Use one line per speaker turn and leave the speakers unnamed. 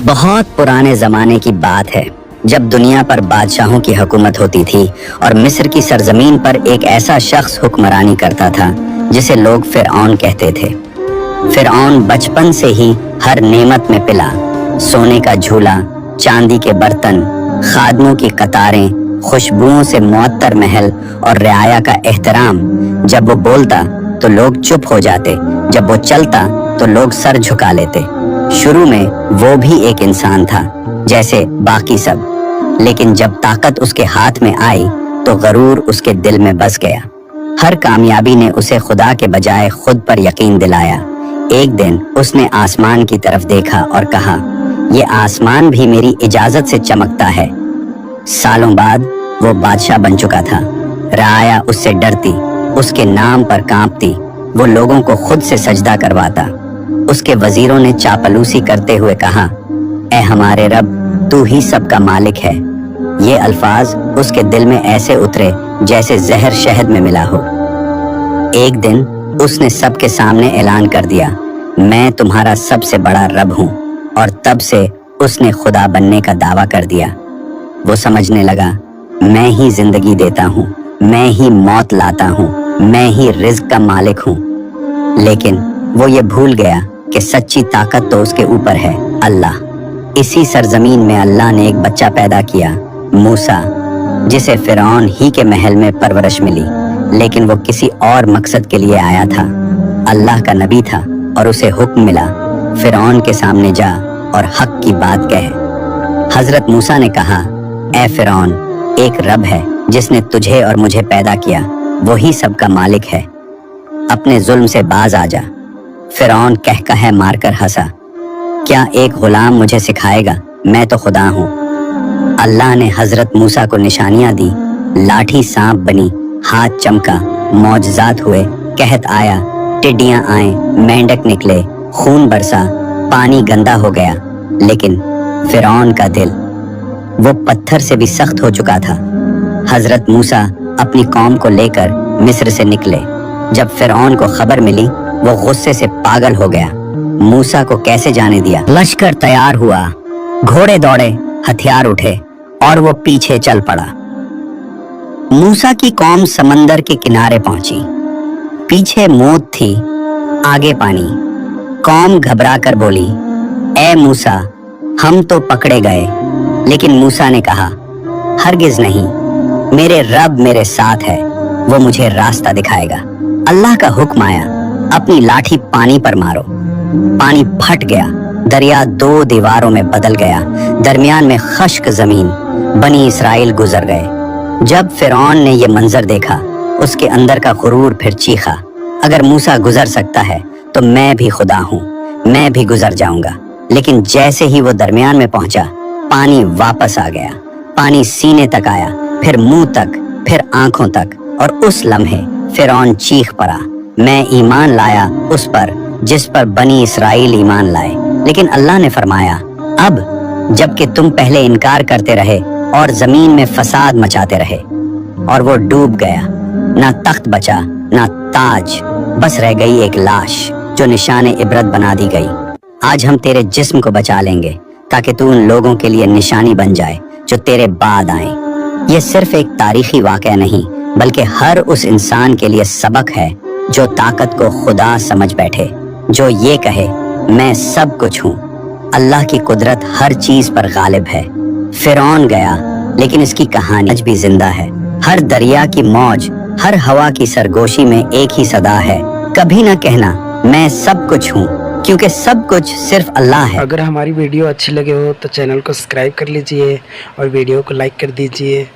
बहुत पुराने ज़माने की बात है जब दुनिया पर बादशाहों की हुकूमत होती थी और मिस्र की सरजमीन पर एक ऐसा शख्स हुक्मरानी करता था जिसे लोग फिरऔन कहते थे। फिरऔन बचपन से ही हर नेमत में पिला, सोने का झूला, चांदी के बर्तन, खादमों की कतारें, खुशबुओं से मुअत्तर महल और रियाया का एहतराम। जब वो बोलता तो लोग चुप हो जाते, जब वो चलता तो लोग सर झुका लेते। शुरू में वो भी एक इंसान था जैसे बाकी सब, लेकिन जब ताकत उसके हाथ में आई तो गरूर उसके दिल में बस गया। हर कामयाबी ने उसे खुदा के बजाय खुद पर यकीन दिलाया। एक दिन उसने आसमान की तरफ देखा और कहा, ये आसमान भी मेरी इजाजत से चमकता है। सालों बाद वो बादशाह बन चुका था। राया उससे डरती, उसके नाम पर कांपती, वो लोगों को खुद से सजदा करवाता। उसके वजीरों ने चापलूसी करते हुए कहा, ए हमारे रब, तू ही सबका मालिक है। ये अल्फाज उसके दिल में ऐसे उतरे जैसे जहर शहद में मिला हो। एक दिन उसने सबके सामने ऐलान कर दिया, मैं तुम्हारा सबसे बड़ा रब हूँ। और तब से उसने खुदा बनने का दावा कर दिया। वो समझने लगा, मैं ही जिंदगी देता हूँ, मैं ही मौत लाता हूँ, मैं ही रिज्क का मालिक हूँ। लेकिन वो ये भूल गया कि सच्ची ताकत तो उसके ऊपर है, अल्लाह। इसी सरजमीन में अल्लाह ने एक बच्चा पैदा किया, मूसा, जिसे फिरौन ही के महल में परवरिश मिली। लेकिन वो किसी और मकसद के लिए आया था। अल्लाह का नबी था और उसे हुक्म मिला, फिरौन के सामने जा और हक की बात कह। हजरत मूसा ने कहा, ए फिरौन, एक रब है जिसने तुझे और मुझे पैदा किया, वही सबका मालिक है। अपने जुल्म से बाज आ जा। फिरौन कहकहे मारकर हंसा, क्या एक गुलाम मुझे सिखाएगा? मैं तो खुदा हूँ। अल्लाह ने हजरत मूसा को निशानियां दी। लाठी सांप बनी, हाथ चमका, मौजज़ात हुए, कहत आया, टिड्डियां आए, मेंढक निकले, खून बरसा, पानी गंदा हो गया। लेकिन फिरौन का दिल वो पत्थर से भी सख्त हो चुका था। हजरत मूसा अपनी कौम को लेकर मिस्र से निकले। जब फिरौन को खबर मिली वो गुस्से से पागल हो गया। मूसा को कैसे जाने दिया। लश्कर तैयार हुआ, घोड़े दौड़े, हथियार उठे और वो पीछे चल पड़ा। मूसा की कौम समंदर के किनारे पहुंची। पीछे मौत थी, आगे पानी। कौम घबरा कर बोली, ए मूसा, हम तो पकड़े गए। लेकिन मूसा ने कहा, हरगिज नहीं, मेरे रब मेरे साथ है, वो मुझे रास्ता दिखाएगा। अल्लाह का हुक्म आया, अपनी लाठी पानी पर मारो। पानी फट गया, दरिया दो दीवारों में बदल गया, दरमियान में खश्क जमीन। बनी इसराइल गुजर गए। जब फिरौन ने यह मंजर देखा, उसके अंदर का गुरूर फिर चीखा, अगर मूसा गुजर सकता है तो मैं भी खुदा हूँ, मैं भी गुजर जाऊंगा। लेकिन जैसे ही वो दरमियान में पहुंचा, पानी वापस आ गया। पानी सीने तक आया, फिर मुंह तक, फिर आंखों तक। और उस लम्हे फिरौन चीख पड़ा, मैं ईमान लाया उस पर जिस पर बनी इसराइल ईमान लाए। लेकिन अल्लाह ने फरमाया, अब जबकि तुम पहले इनकार करते रहे और जमीन में फसाद मचाते रहे। और वो डूब गया। ना तख्त बचा, ना ताज, बस रह गई एक लाश जो निशाने इबरत बना दी गई। आज हम तेरे जिस्म को बचा लेंगे ताकि तू उन लोगों के लिए निशानी बन जाए जो तेरे बाद आए। ये सिर्फ एक तारीखी वाक़या नहीं, बल्कि हर उस इंसान के लिए सबक है जो ताकत को खुदा समझ बैठे, जो ये कहे, मैं सब कुछ हूँ। अल्लाह की कुदरत हर चीज पर गालिब है। फिरौन गया, लेकिन इसकी कहानी आज भी जिंदा है। हर दरिया की मौज, हर हवा की सरगोशी में एक ही सदा है, कभी ना कहना मैं सब कुछ हूँ, क्योंकि सब कुछ सिर्फ अल्लाह है।
अगर हमारी वीडियो अच्छी लगे हो तो चैनल को सब्सक्राइब कर लीजिए और वीडियो को लाइक कर दीजिए।